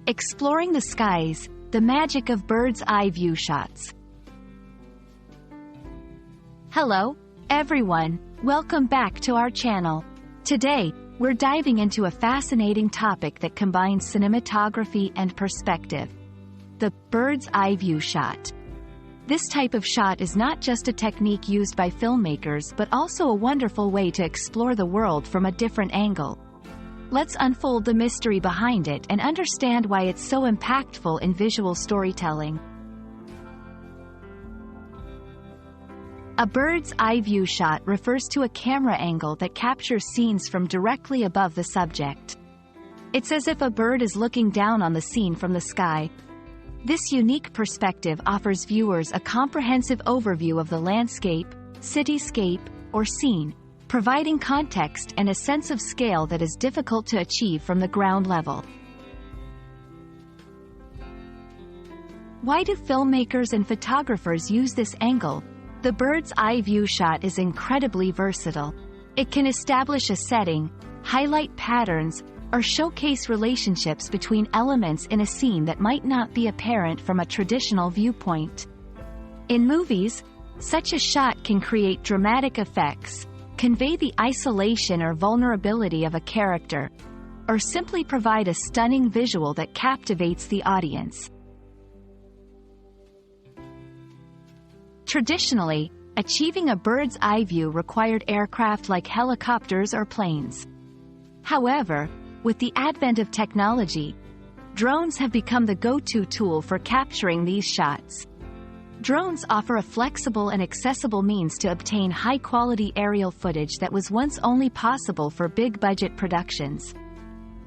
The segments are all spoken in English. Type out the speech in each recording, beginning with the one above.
Exploring the skies, the magic of bird's eye view shots. Hello, everyone, welcome back to our channel. Today, we're diving into a fascinating topic that combines cinematography and perspective. The bird's eye view shot. This type of shot is not just a technique used by filmmakers but also a wonderful way to explore the world from a different angle. Let's unfold the mystery behind it and understand why it's so impactful in visual storytelling. A bird's eye view shot refers to a camera angle that captures scenes from directly above the subject. It's as if a bird is looking down on the scene from the sky. This unique perspective offers viewers a comprehensive overview of the landscape, cityscape, or scene, providing context and a sense of scale that is difficult to achieve from the ground level. Why do filmmakers and photographers use this angle? The bird's eye view shot is incredibly versatile. It can establish a setting, highlight patterns, or showcase relationships between elements in a scene that might not be apparent from a traditional viewpoint. In movies, such a shot can create dramatic effects, convey the isolation or vulnerability of a character, or simply provide a stunning visual that captivates the audience. Traditionally, achieving a bird's eye view required aircraft like helicopters or planes. However, with the advent of technology, drones have become the go-to tool for capturing these shots. Drones offer a flexible and accessible means to obtain high-quality aerial footage that was once only possible for big-budget productions.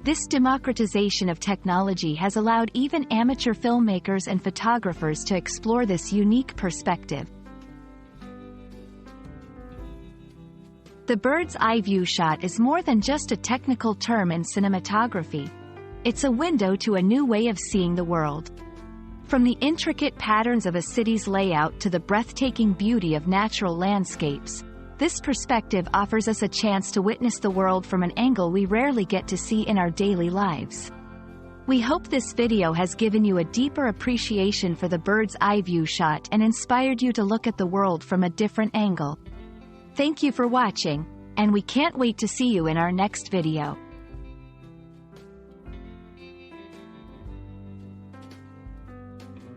This democratization of technology has allowed even amateur filmmakers and photographers to explore this unique perspective. The bird's eye view shot is more than just a technical term in cinematography. It's a window to a new way of seeing the world. From the intricate patterns of a city's layout to the breathtaking beauty of natural landscapes, this perspective offers us a chance to witness the world from an angle we rarely get to see in our daily lives. We hope this video has given you a deeper appreciation for the bird's eye view shot and inspired you to look at the world from a different angle. Thank you for watching, and we can't wait to see you in our next video.